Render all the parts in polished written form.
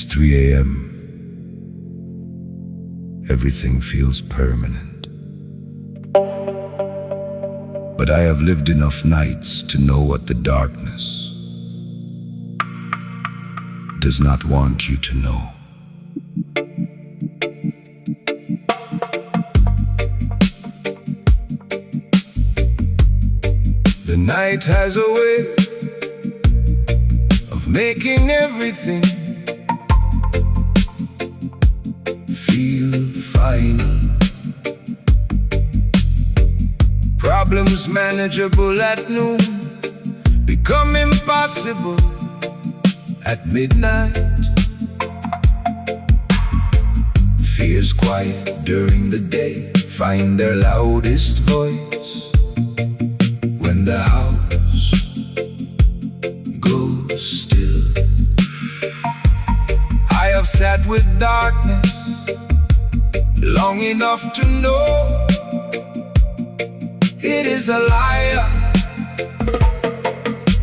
It's 3 a.m. Everything feels permanent. But I have lived enough nights to know what the darkness does not want you to know. The night has a way of making everything feel final. Problems manageable at noon become impossible at midnight. Fears quiet during the day find their loudest voice when the house goes still. I have sat with darkness long enough to know it is a liar.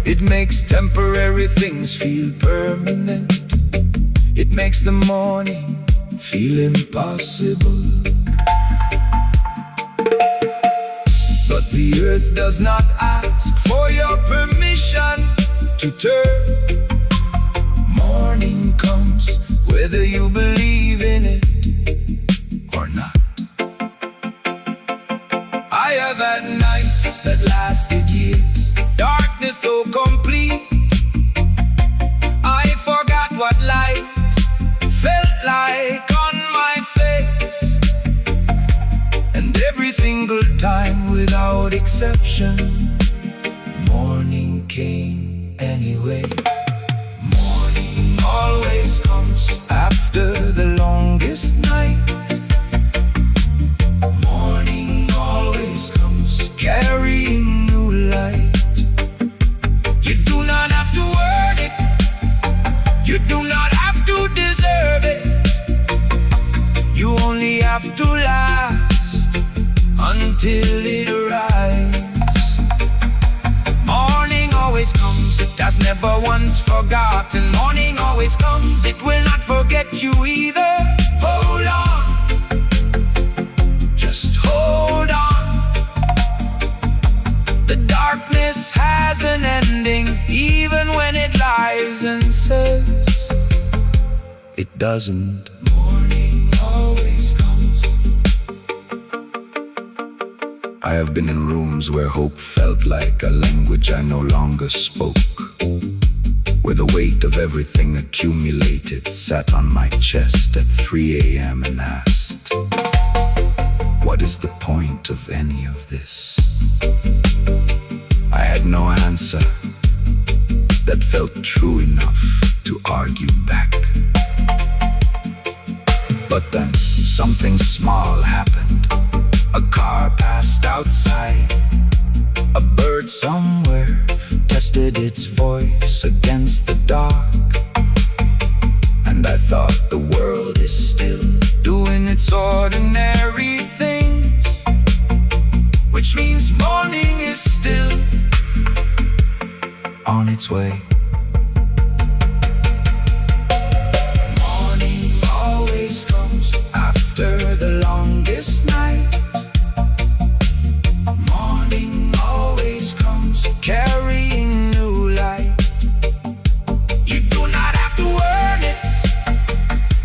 It makes temporary things feel permanent. It makes the morning feel impossible. But the earth does not ask for your permission to turn. Morning comes whether you believe in it or not. I have had nights that lasted years, darkness so complete I forgot what light felt like on my face. And every single time without exception, morning came anyway. Morning always comes after the longest night. Morning always comes carrying new light. You do not have to earn it. You do not have to deserve it. You only have to last until it arrives. Morning always comes, it has never once forgotten. Morning always comes, it will not forget you either. Hold on, just hold on. The darkness has an ending, even when it lies and says it doesn't. Morning always comes. I have been in rooms where hope felt like a language I no longer spoke, where the weight of everything accumulated sat on my chest at 3 a.m. and asked, what is the point of any of this? I had no answer that felt true enough to argue back. But then something small happened. A car passed outside. A bird somewhere tested its voice against the dark. And I thought the world is still doing its ordinary things, which means morning is still on its way. Morning always comes after the longest night. Morning always comes carrying new light. You do not have to earn it.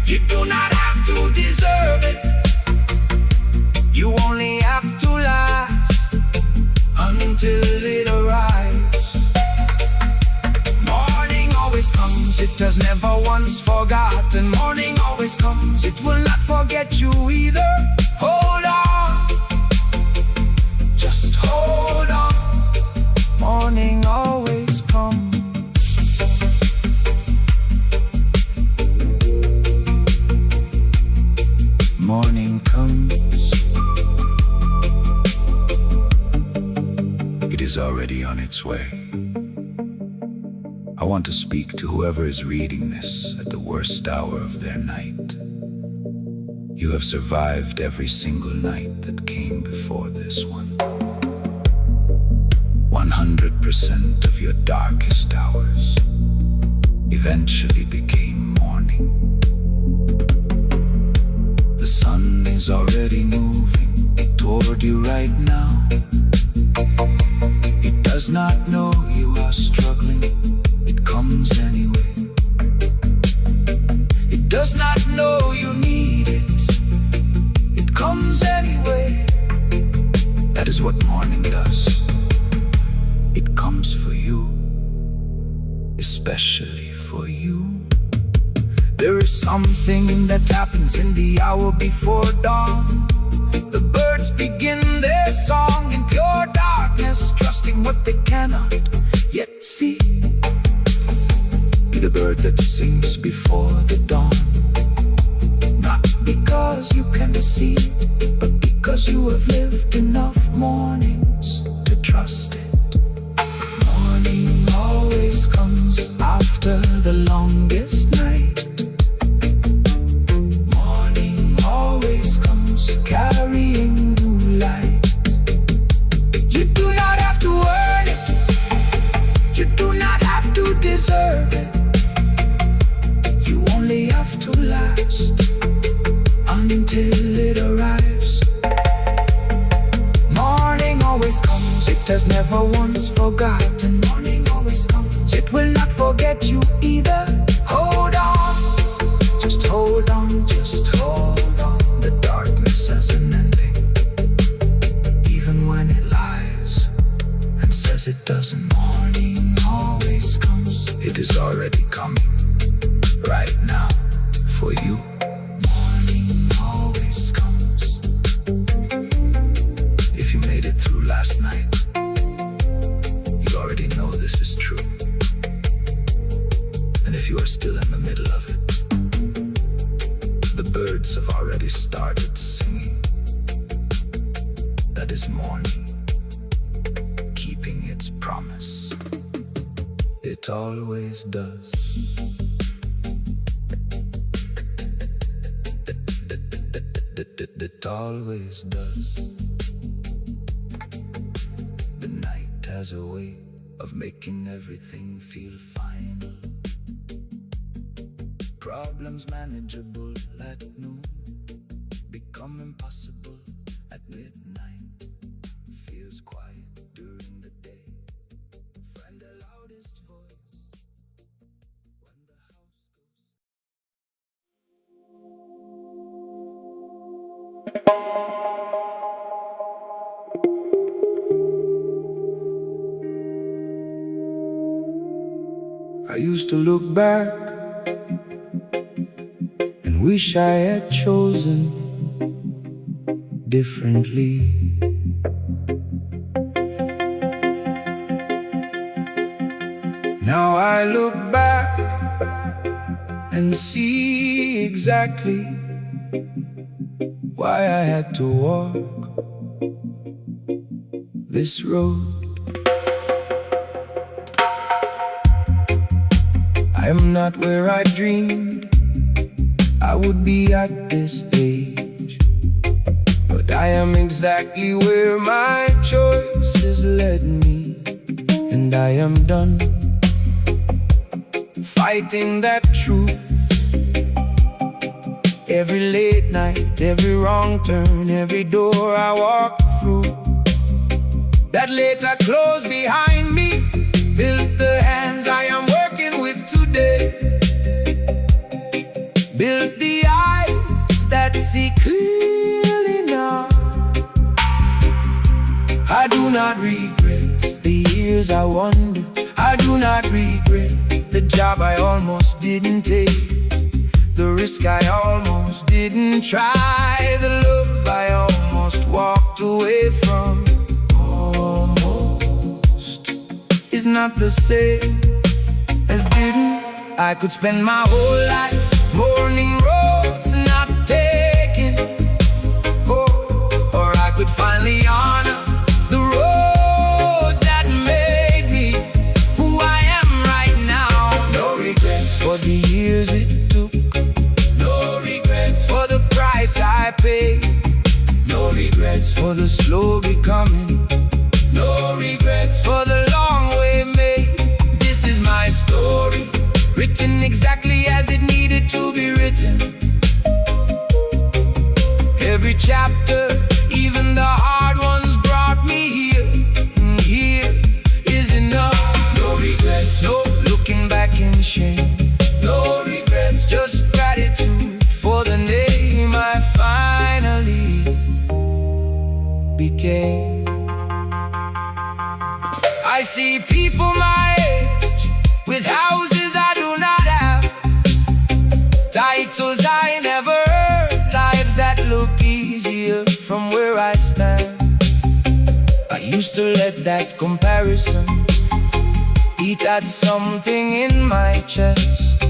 You do not have to deserve it. You only have to last until it arrives. Morning always comes, it has never once forgotten. Morning always comes, it will not forget you either. Hold on, just hold on. Morning always comes. Morning comes. It is already on its way. I want to speak to whoever is reading this at the worst hour of their night. You have survived every single night that came before this one. 100% of your darkest hours eventually became morning. you right now. It does not know you are struggling. It comes anyway. It does not know you need it. It comes anyway. That is what morning does. It comes for you, especially for you. There is something that happens in the hour before dawn. The birds begin their song in pure darkness, trusting what they cannot yet see. Be the bird that sings before the dawn, not because you can see it, but because you have lived enough mornings to trust it. Morning always comes after the longest night. Morning always comes carrying new light. You do not have to earn it. You do not have to deserve it. You only have to last until it arrives. Morning always comes. It has never once forgotten. Morning always comes. It will not forget you either. Hold on. Just hold on. Just hold on. The darkness has an ending. Even when it lies and says it doesn't. Morning always comes. It is already coming right now for you. Morning always comes. If you made it through last night, you already know this is true. And if you are still in the middle of it, the birds have already started singing. That is morning, keeping its promise. It always does. It always does. The night has a way of making everything feel final. Problems manageable at noon become impossible at midnight. Feels quiet during the day. Find the loudest voice when the house goes. I used to look back and wish I had chosen differently. Now I look back and see exactly why I had to walk this road. I am not where I dreamed I would be at this age, but I am exactly where my choices led me. And I am done fighting that truth. Every late night, every wrong turn, every door I walked through, that later closed behind me, built the hands I am working with today, built the eyes that see clearly now. I do not regret the years I wandered. I do not regret the job I almost didn't take, the risk I almost didn't try, the love I almost walked away from. Almost is not the same as didn't. I could spend my whole life mourning roads not taken, or I could finally honor the road that made me who I am right now. No regrets for the years it took, no regrets for the price I paid, no regrets for the slow becoming, no regrets for the long way made. This is my story, written exactly as it needed to be written. Every chapter, even the hard see people my age with houses I do not have, titles I never heard, lives that look easier from where I stand. I used to let that comparison eat at something in my chest.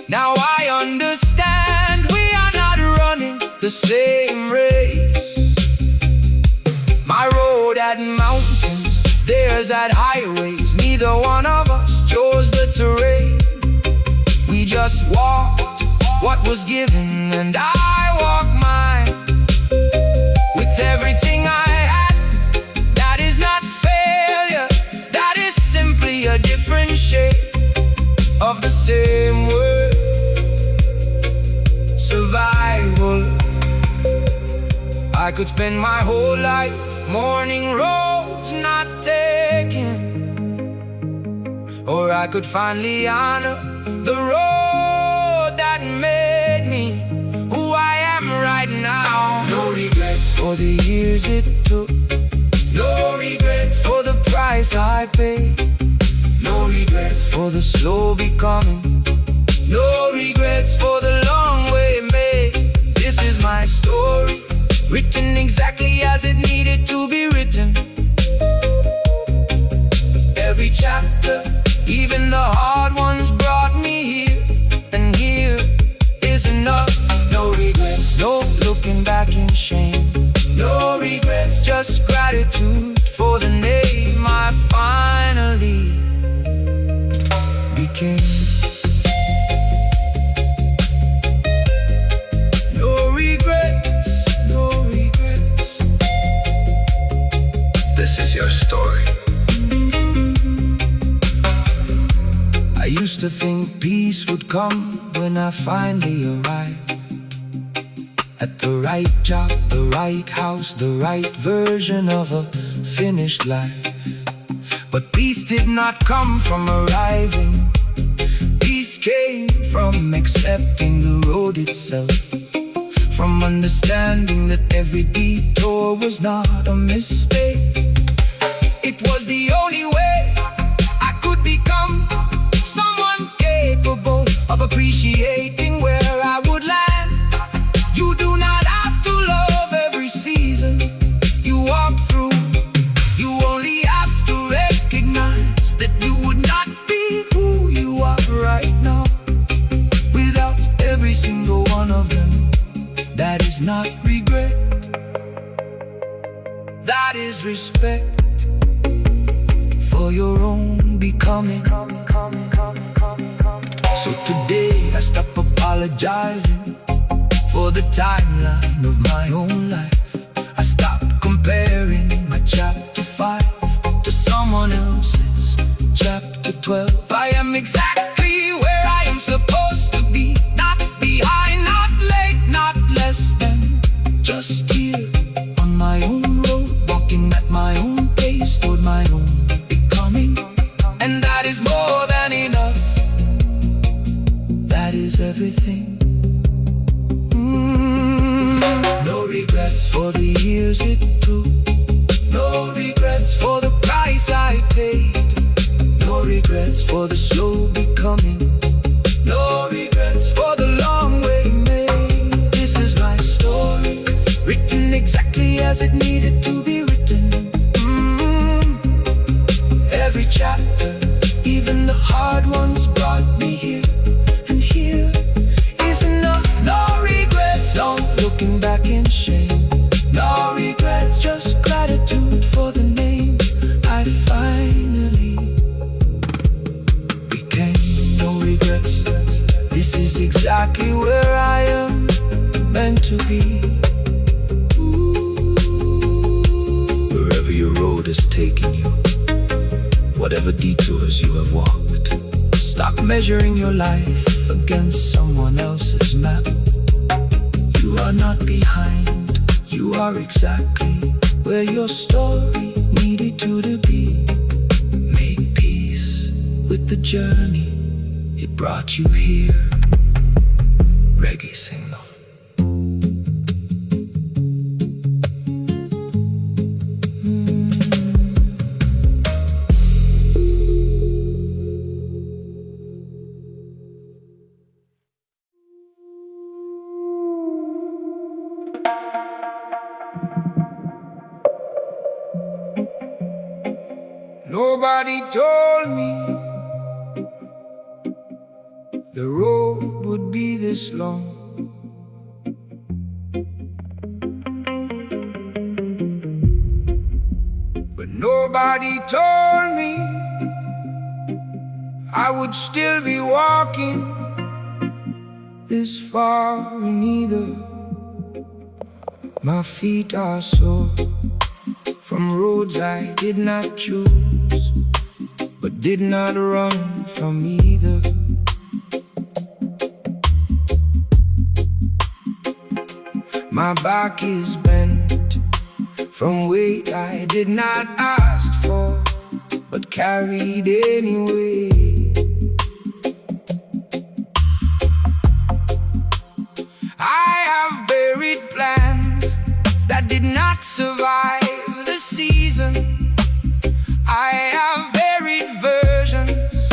Now I understand we are not running the same race. My road had mountains, theirs had highways. Neither one of us chose the terrain. We just walked what was given, and I walked mine with everything I had. That is not failure, that is simply a different shape of the same word. Survival. I could spend my whole life mourning roads not taken, or I could finally honor the road that made me who I am right now. No regrets for the years it took, no regrets for the price I paid, no regrets for the slow becoming, no regrets for the long way made. This is my story, written exactly as it needed to be written. Every chapter, even the hard ones, brought me here, and here is enough. No regrets, no looking back in shame, no regrets, just gratitude for the name I finally became. No regrets, no regrets. This is your story. I used to think peace would come when I finally arrived at the right job, the right house, the right version of a finished life. But peace did not come from arriving. Peace came from accepting the road itself, from understanding that every detour was not a mistake. It was the only way I could become someone capable of appreciating where I would land. You do not have to love every season you walk through. You only have to recognize that you would not be who you are right now without every single one of them. That is not regret, that is respect for your own becoming. So today I stop apologizing for the timeline of my own life. I stop comparing my chapter 5 to someone else's chapter 12. I am exactly where I am supposed to be, not behind, not late, not less than, just here on my own road, walking at my own pace toward my own becoming. And that is more than enough, that is everything. No regrets for the years it took, no regrets for the price I paid, no regrets for the slow becoming, no regrets for the long way made. This is my story, written exactly as it needed to be written. Every chapter, even the hard ones, brought me here, and here is enough. No regrets, no looking back in shame, no regrets, just gratitude for the name I finally became. No regrets, this is exactly where I am meant to be. Wherever your road is taking you, whatever detours you have walked, stop measuring your life against someone else's map. You are not behind, you are exactly where your story needed you to be. Make peace with the journey, it brought you here. Reggae Signal. Nobody told me the road would be this long. But nobody told me I would still be walking this far, and either my feet are sore from roads I did not choose, but did not run from either. My back is bent from weight I did not ask for, but carried anyway. I have buried plans that did not survive the season. I have buried versions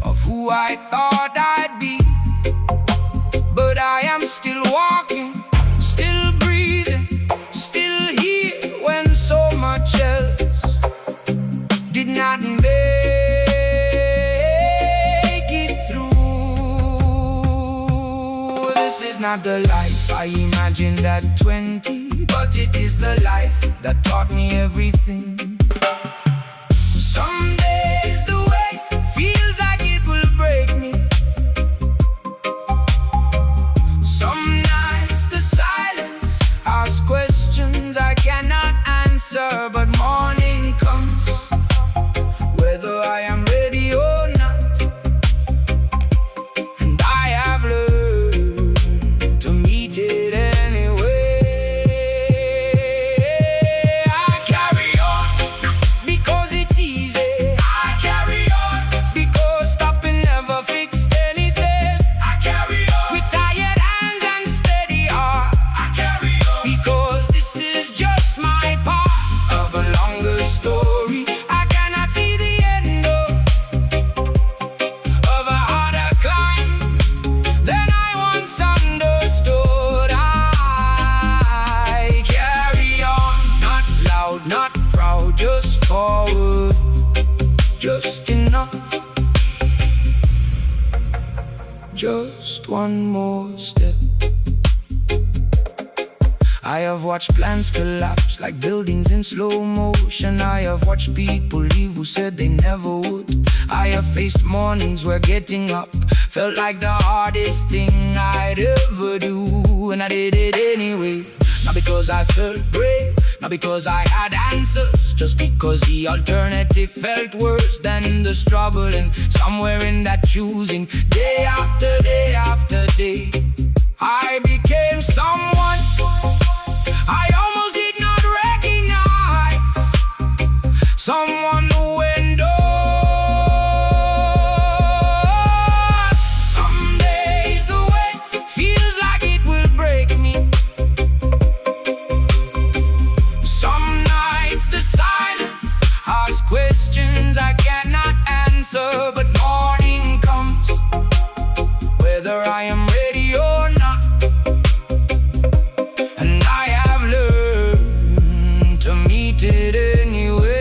of who I thought I'd be, but I am still walking, still breathing, still here when so much else did not make it through. This is not the life I imagined at 20, but it is the life that taught me everything. Some days the weight feels like it will break me. Some nights the silence asks questions I cannot answer, but morning comes whether I am ready or not, and I have learned to meet it anyway. I carry on because it's easy. I carry on because stopping never fixed anything. I carry on with tired hands and steady heart. I carry on because this is just my part of a longer story. I cannot see the end of a harder climb than I once understood. I carry on, not loud, not proud, just forward, just enough, just one more step. I have watched plans collapse like buildings in slow motion. I have watched people leave who said they never would. I have faced mornings where getting up felt like the hardest thing I'd ever do, and I did it anyway. Not because I felt brave, not because I had answers, just because the alternative felt worse than the struggle. And somewhere in that choosing, day after day after day, I became someone I almost did not recognize, someone who endured. Some days the weight feels like it will break me. Some nights the silence asks questions I cannot answer, but morning comes whether I am ready or not, and I have learned to meet it anyway.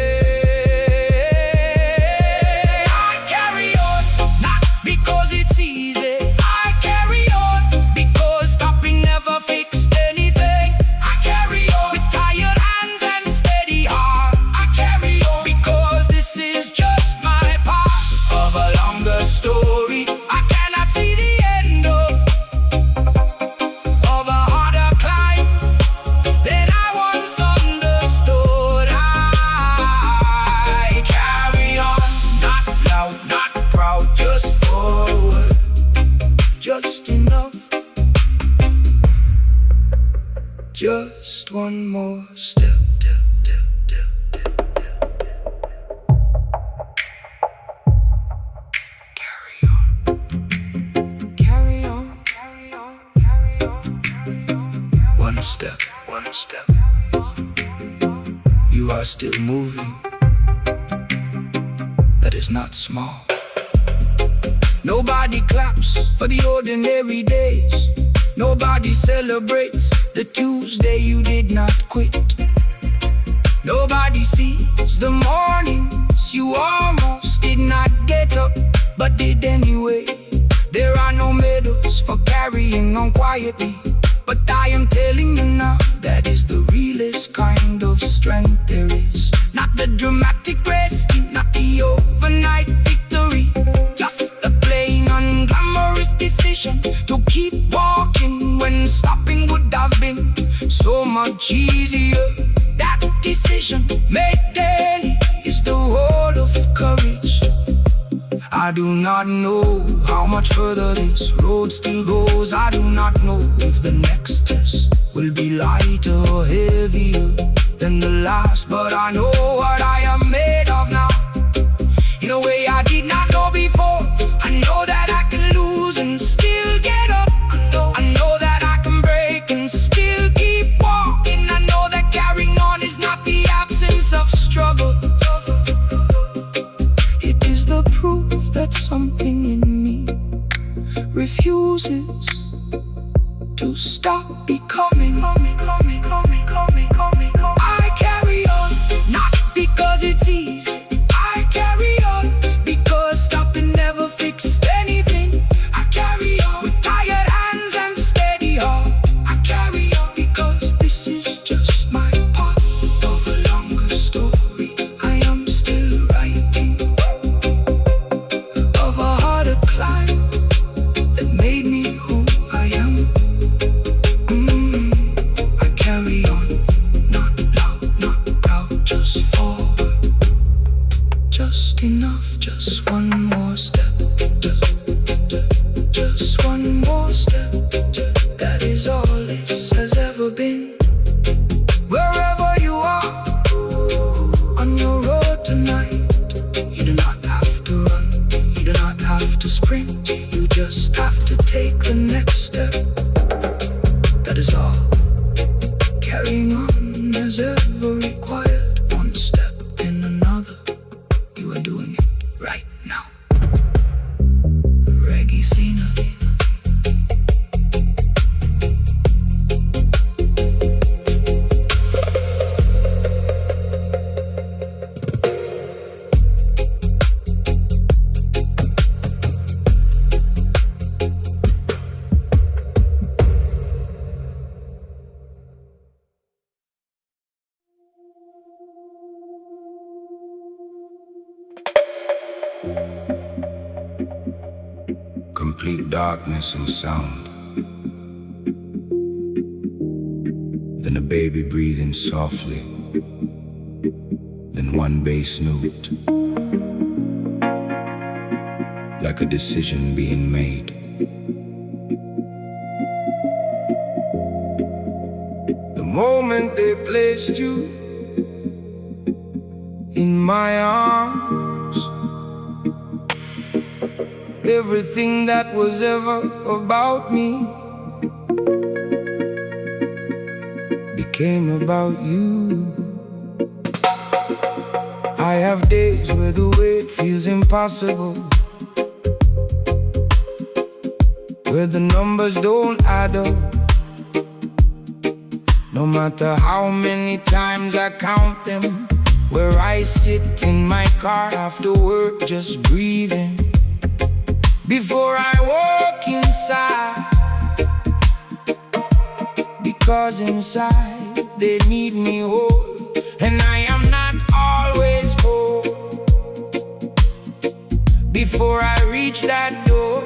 I carry on, not because it's easy. I carry on because stopping never fixed anything. I carry on with tired hands and steady heart. I carry on because this is just my part of a longer story. I cannot see the end of a harder climb than I once understood. I carry on, not loud, not proud, just forward, just enough, just one more step. Carry on, carry on, carry on, carry on, carry on. One step, one step. You are still moving. That is not small. Nobody claps for the ordinary days. Nobody celebrates the Tuesday you did not quit. Nobody sees the mornings once you almost did not get up, but did anyway. There are no medals for carrying on quietly, but I am telling you now, that is the realest kind of strength there is. Not the dramatic rescue, not the overnight victory, just the plain unglamorous decision to keep walking when stopping would have been so much easier. That decision made daily is the whole of courage. I do not know how much further this road still goes. I do not know if the next test will be lighter or heavier than the last, but I know what I am made of now, in a way I did not know before. I know that I can lose and still get up. I know that I can break and still keep walking. I know that carrying on is not the absence of struggle. It is the proof that something in me refuses to stop becoming. I carry on, not because it's easy. I carry on because stopping never fixed anything. I carry on with tired hands and steady heart. I carry on because this is just my part of a longer story I am still writing, of a harder climb that made me who I am. I carry on, not loud, not proud, just forward. Just enough, just one more step. Just one more step. That is all this has ever been. Wherever you are on your road tonight, you do not have to run, you do not have to sprint. You just have to take the next step. That is all carrying on has ever required. One step in another. You are doing it right now. REGGAESIGNAL. Complete darkness and sound. Then a baby breathing softly. Then one bass note, like a decision being made. The moment they placed you in my arms, everything that was ever about me became about you. I have days where the weight feels impossible, where the numbers don't add up. No matter how many times I count them, where I sit in my car after work just breathing before I walk inside, because inside they need me whole, and I am not always whole. Before I reach that door,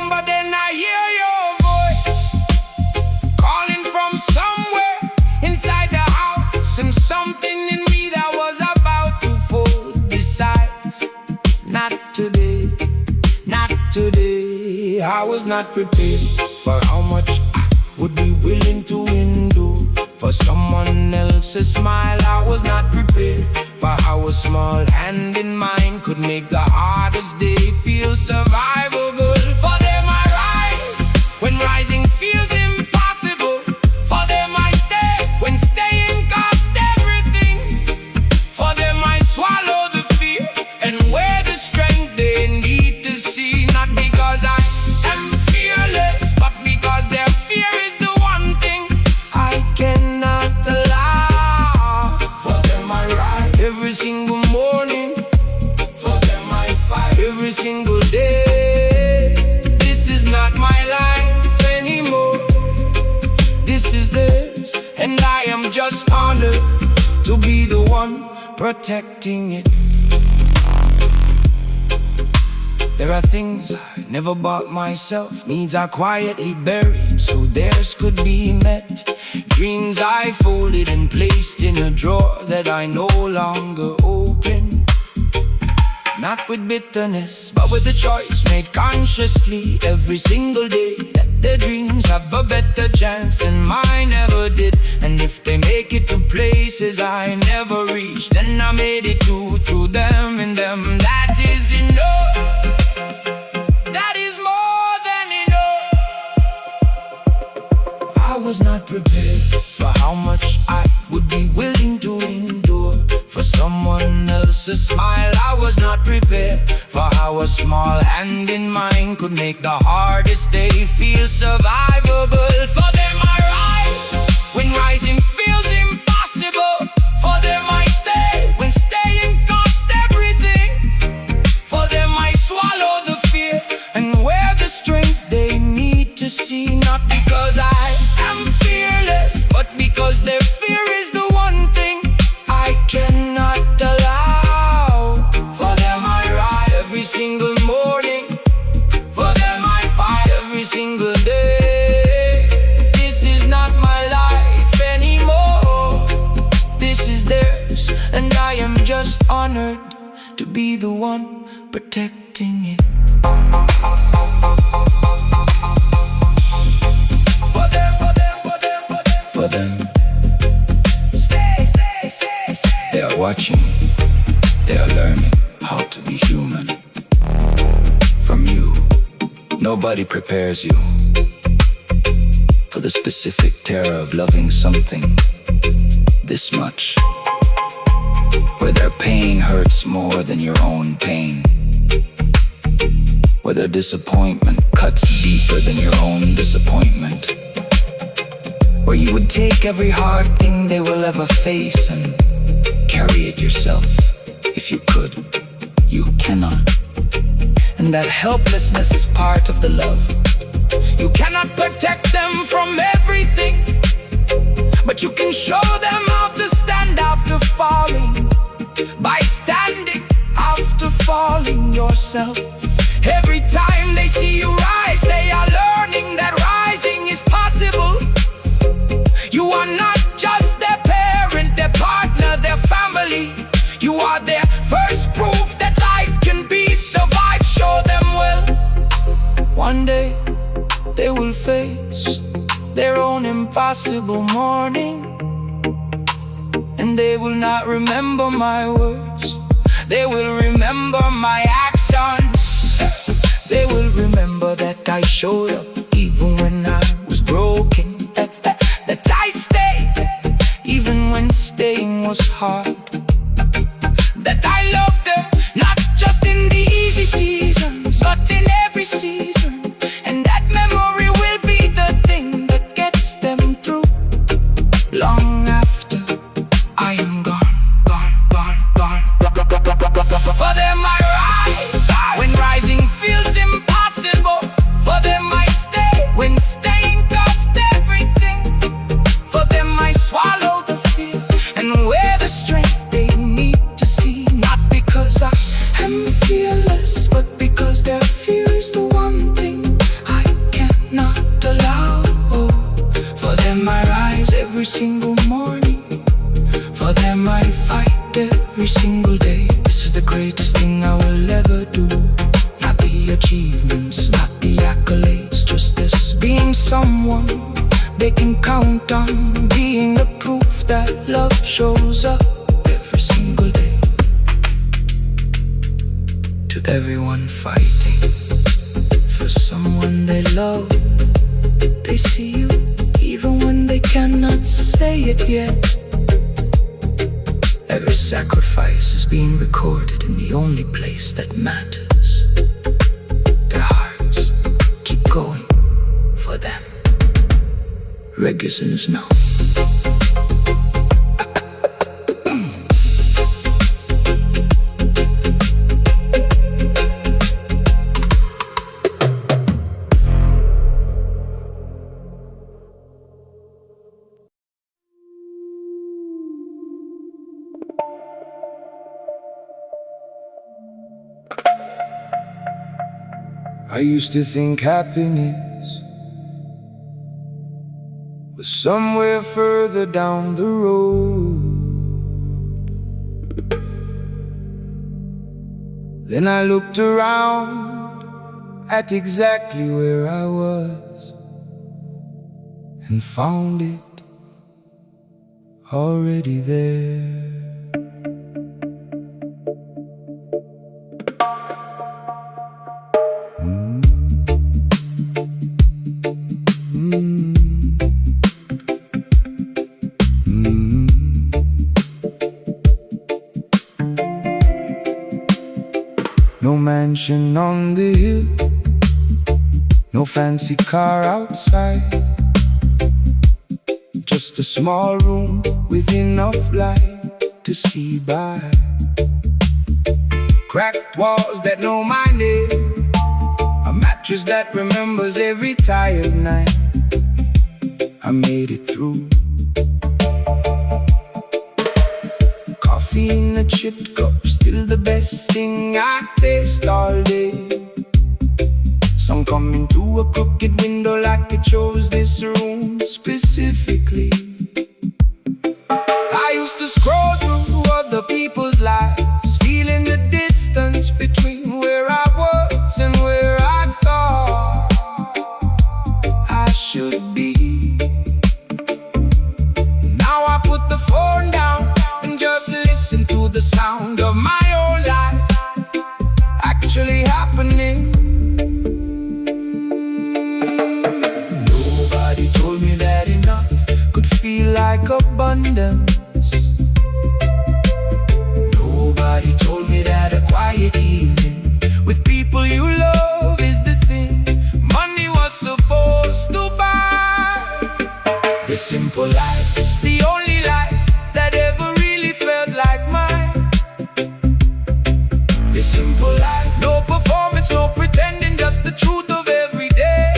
but then I hear your voice calling from somewhere inside the house, and something in me that was about to fold decides, not today, not today. I was not prepared for how much I would be willing to endure for someone else's smile. I was not prepared for how a small hand in mine could make the hardest day feel survivable. For them I rise when rising feels impossible. For them I stay when staying costs everything. For them I swallow the fear and wear the strength they need to see. Not because I am fearless, but because their fear is the one thing every single day. This is not my life anymore. This is theirs, and I am just honored to be the one protecting it. There are things I never bought myself, needs I quietly buried so theirs could be met. Dreams I folded and placed in a drawer that I no longer open. Not with bitterness, but with a choice made consciously every single day, that their dreams have a better chance than mine ever did. And if they make it to places I never reached, then I made it through them and them. That is enough. That is more than enough. I was not prepared for how much I would be willing to endure for someone else's smile. I was not prepared for how a small hand in mine could make the hardest day feel survivable. For them I rise when rising feels impossible. For them I stay when staying cost everything. For them I swallow the fear and wear the strength they need to see. Not because I am fearless, but because their fear is the one thing I cannot allow. For them I rise every single morning. For them I fight every single day. This is not my life anymore. This is theirs, and I am just honored to be the one protecting it. For them, for them, for them, for them, for them. Stay, stay, stay, stay. They are watching. They are learning how to be human. From you, nobody prepares you for the specific terror of loving something this much, where their pain hurts more than your own pain, where their disappointment cuts deeper than your own disappointment, where you would take every hard thing they will ever face and carry it yourself. If you could, you cannot. And that helplessness is part of the love. You cannot protect them from everything, but you can show them how to stand after falling, by standing after falling yourself. Every time they see you rise, they are learning that rising is possible. You are not just their parent, their partner, their family. You are their first proof that life can be survived. Show them well. One day they will face their own impossible morning, and they will not remember my words. They will remember my actions. They will remember that I showed up even when I was broken, that I stayed even when staying was hard, that I loved them not just in the easy seasons, but in every season. And that memory will be the thing that gets them through long after I am gone, gone, gone, gone. For them I rise when rising feels impossible. For them I stay when staying cost everything. For them I swallow the fear and wear the strength they need to see. Not because I am fearless, but because their fear is the one thing I cannot allow. For them I rise every single morning. For them I fight every single day. This is the greatest thing I will ever do. Not the achievements, not the accolades, just this, being someone they can count on, being the proof that love shows up every single day. To everyone fighting for someone they love, they see you even when they cannot say it yet. Every sacrifice is being recorded in the only place that matters. Their hearts keep going for them. REGGAESIGNAL. I used to think happiness was somewhere further down the road. Then I looked around at exactly where I was and found it already there. No mansion on the hill, no fancy car outside, just a small room with enough light to see by. Cracked walls that know my name, a mattress that remembers every tired night. I made it through. Coffee in a chipped cup, still the best thing I taste all day. Sun coming through a crooked window like it chose this room specifically. I used to scroll through other people's lives, feeling the distance between where I was and where I thought I should be. Now I put the phone down and just listen to the sound of my own life actually happening. Nobody told me that enough could feel like abundance. Nobody told me that a quiet evening with people you love is the thing money was supposed to buy. The simple life is the only life that ever really felt like mine. The simple life, no performance, no pretending, just the truth of every day.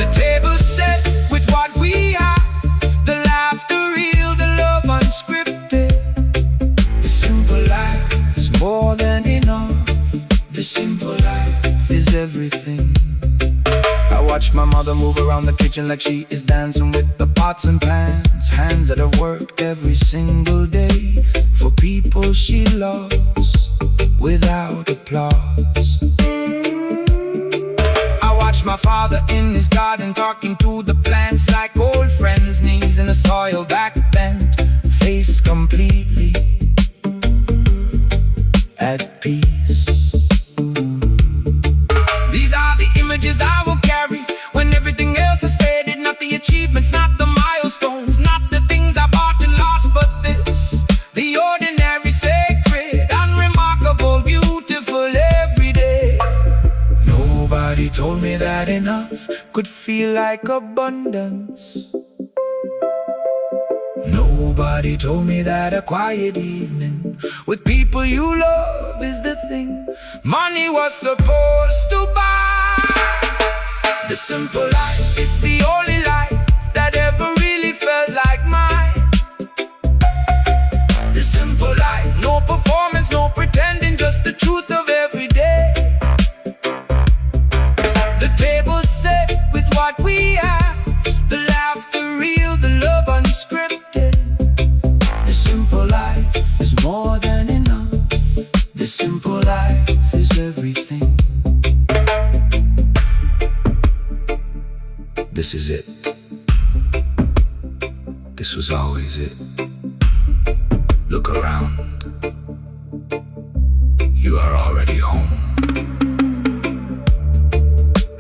The table set with what we have, the laughter real, the love unscripted. The simple life is more than enough. The simple life is everything. I watch my mother move around the kitchen like she is dancing with the pots and pans, hands that have worked every single day for people she loves without applause. I watch my father in his garden talking to the plants like old friends, knees in the soil, back bent, face completely at peace. These are the images I will carry when everything else has faded. Not the achievements, not the milestones, not the things I bought and lost, but this, the ordinary, sacred, unremarkable, beautiful every day. Nobody told me that enough could feel like abundance. Nobody told me that a quiet evening with people you love is the thing money was supposed to buy. The simple life is the only life that ever really felt like mine. The simple life, no performance, no pretending, just the truth of every day. The table set with what we have, the laughter real, the love unscripted. The simple life is more than enough. The simple life is everything. This is it. This was always it. Look around. You are already home.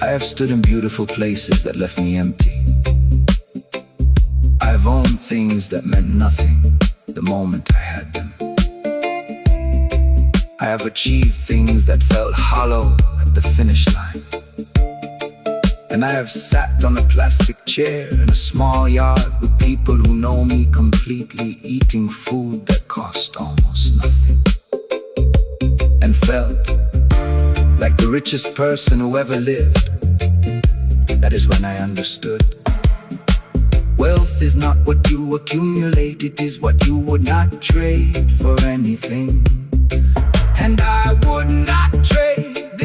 I have stood in beautiful places that left me empty. I have owned things that meant nothing the moment I had them. I have achieved things that felt hollow at the finish line. And I have sat on a plastic chair in a small yard with people who know me completely, eating food that cost almost nothing, and felt like the richest person who ever lived. That is when I understood. Wealth is not what you accumulate, it is what you would not trade for anything. And I would not trade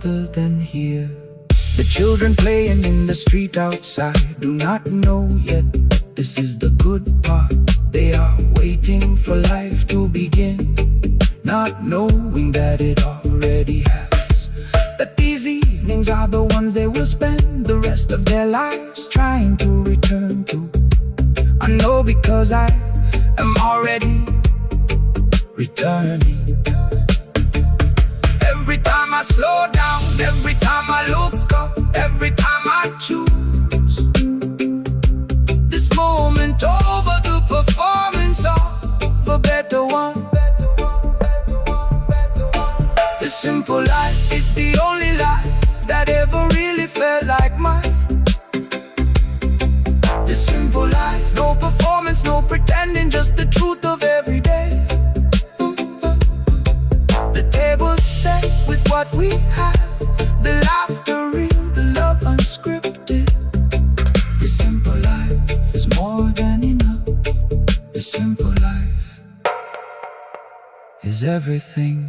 other than here. The children playing in the street outside do not know yet that this is the good part. They are waiting for life to begin, not knowing that it already has. That these evenings are the ones they will spend the rest of their lives trying to return to. I know because I am already returning. Every time I slow down, every time I look up, every time I choose this moment over the performance of a better one. The simple life is the only life that ever really felt like mine. The simple life, no performance, no pretending, just the truth of every day. The table's set with what we have, the laughter real, the love unscripted. The simple life is more than enough. The simple life is everything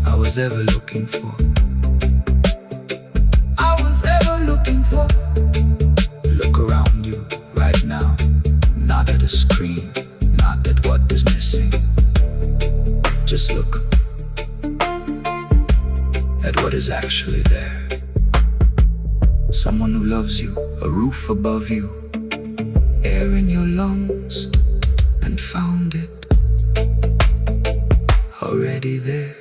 I was ever looking for. I was ever looking for. Look around you right now, not at a screen, not at what is missing. Just look at what is actually there. Someone who loves you, a roof above you, air in your lungs, and found it already there.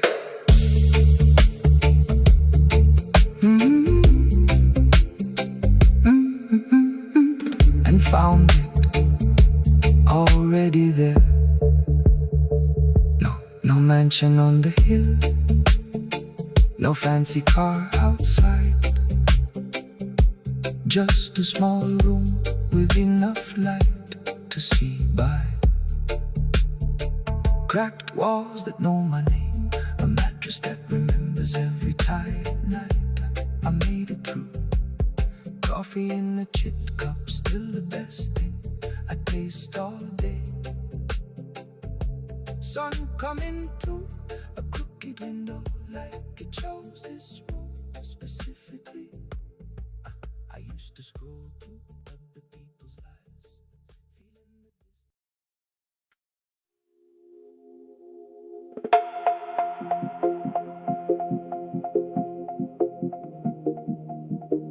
And found it already there. No mansion on the hill, no fancy car outside, just a small room with enough light to see by. Cracked walls that know my name, a mattress that remembers every tired night. I made it through. Coffee in a chipped cup, still the best thing I taste all day. Sun coming through a crooked window, like it chose this room specifically. I used to scroll through other people's lives,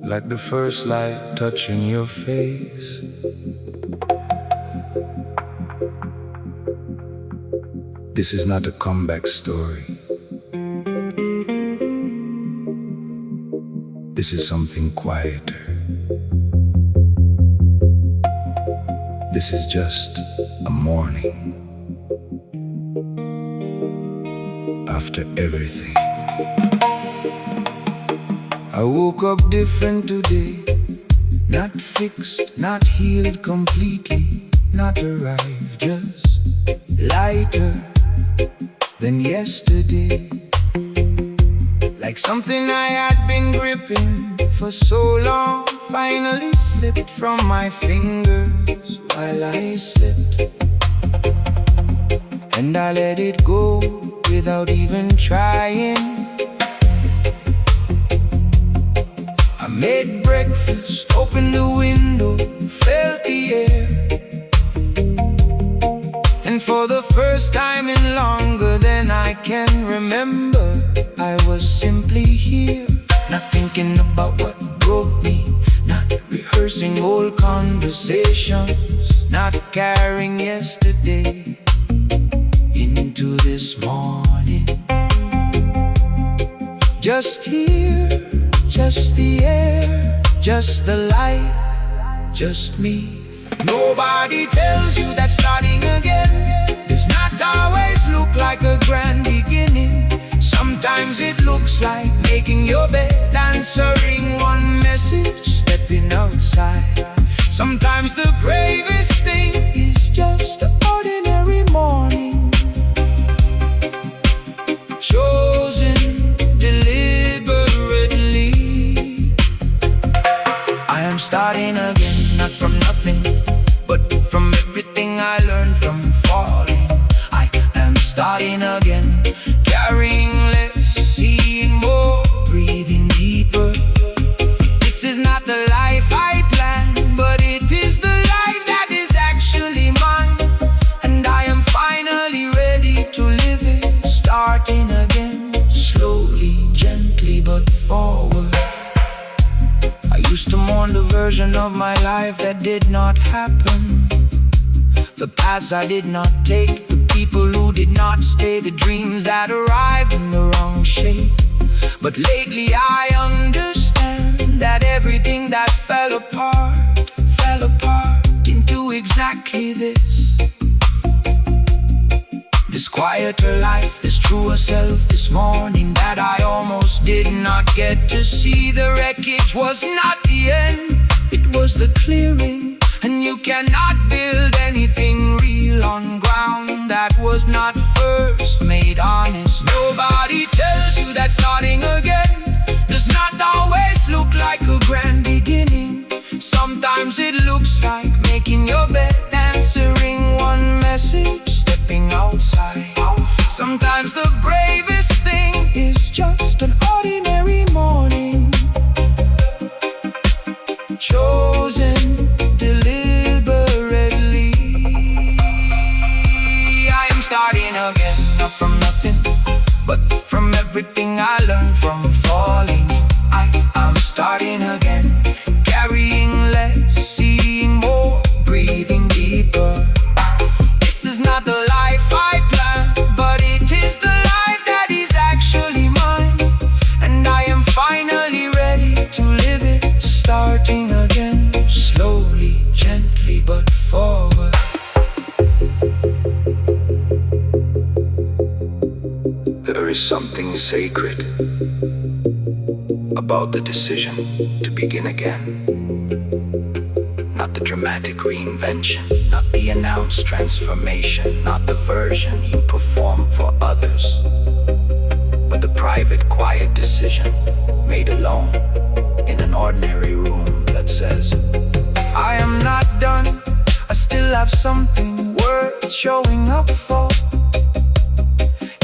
like the first light touching your face. This is not a comeback story. This is something quieter. This is just a morning after everything. I woke up different today, not fixed, not healed completely, not arrived, just lighter than yesterday. Like something I had been gripping for so long finally slipped from my fingers while I slept. And I let it go without even trying. I made breakfast, opened the window, felt the air. And for the first time in longer than I can remember, I was simply here, not thinking about what broke me, not rehearsing old conversations, not carrying yesterday into this morning. Just here, just the air, just the light, just me. Nobody tells you that starting again does not always look like a grand beginning. Sometimes it looks like making your bed, answering one message, stepping outside. Sometimes the bravest thing is just an ordinary morning, chosen deliberately. I am starting again, not from nothing, but from everything I learned from falling. I am starting again, carrying less, seeing version of my life that did not happen, the paths I did not take, the people who did not stay, the dreams that arrived in the wrong shape. But lately I understand that everything that fell apart into exactly this quieter life, this truer self, this morning that I almost did not get to see. The wreckage was not the end, it was the clearing. And you cannot build anything real on ground that was not first made honest. Nobody tells you that starting again does not always look like a grand beginning. Sometimes it looks like making your bed, answering one message, stepping outside. Sometimes the bravest thing is just an ordinary morning, chosen deliberately. I am starting again, not from nothing, but from everything I learned from falling. I'm starting again, carrying less, seeing more, breathing deeper. This is not the life I planned, but it is the life that is actually mine. And I am finally ready to live it, starting again, slowly, gently, but forward. There is something sacred about the decision to begin again. Not the dramatic reinvention, not the announced transformation, not the version you perform for others, but the private, quiet decision made alone in an ordinary room that says, I am not done, I still have something worth showing up for.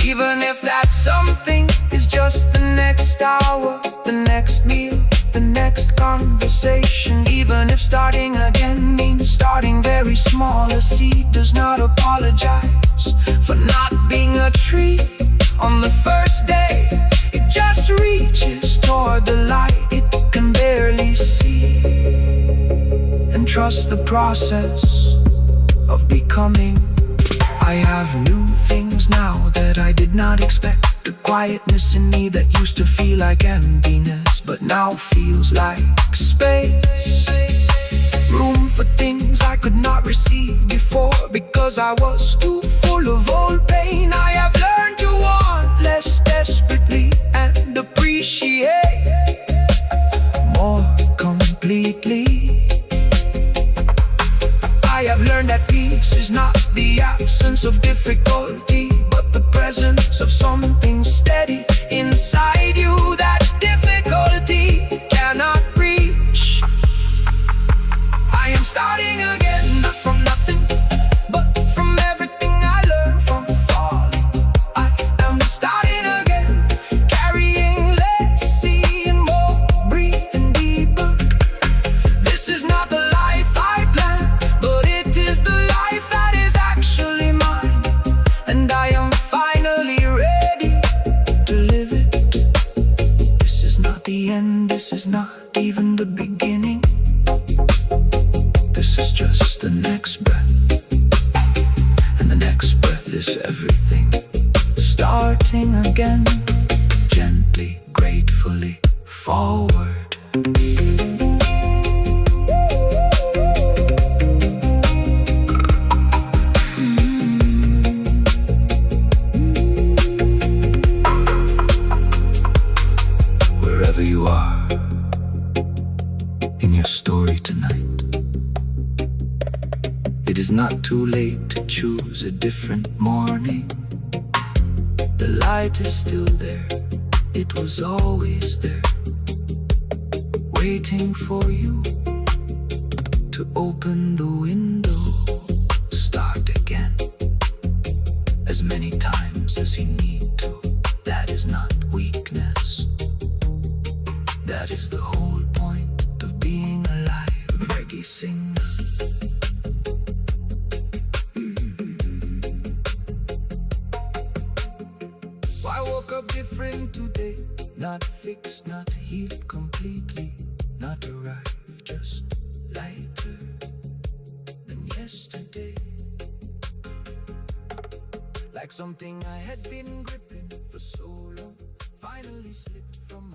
Even if that something is just the next hour, the next meal, the next conversation. Even if starting again means starting very small, a seed does not apologize for not being a tree on the first day. It just reaches toward the light it can barely see, and trust the process of becoming. I have new things now that I did not expect. The quietness in me that used to feel like emptiness, but now feels like space. Room for things I could not receive before, because I was too full of old pain. I have learned to want less desperately and appreciate more completely. I have learned that peace is not the absence of difficulty, but the presence of something steady inside you that difficulty cannot reach. I am starting again, not from nothing, but from everything I learned from falling. I am starting again, carrying less, seeing more, breathing deeper. This is not the life I planned, but it is the life that is actually mine. And I am finally ready to live it. This is not the end, this is not even the beginning. This is just the next breath, and the next breath is everything. Starting again, gently, gratefully, forward. Wherever you are in your story tonight, it is not too late to choose a different morning. The light is still there, it was always there, waiting for you to open the window, start again, as many times as you need to. That is not weakness, that is the whole point of being alive. Reggae signal. I woke up different today, not fixed, not healed completely, not arrived just lighter than yesterday. Like something I had been gripping for so long finally slipped from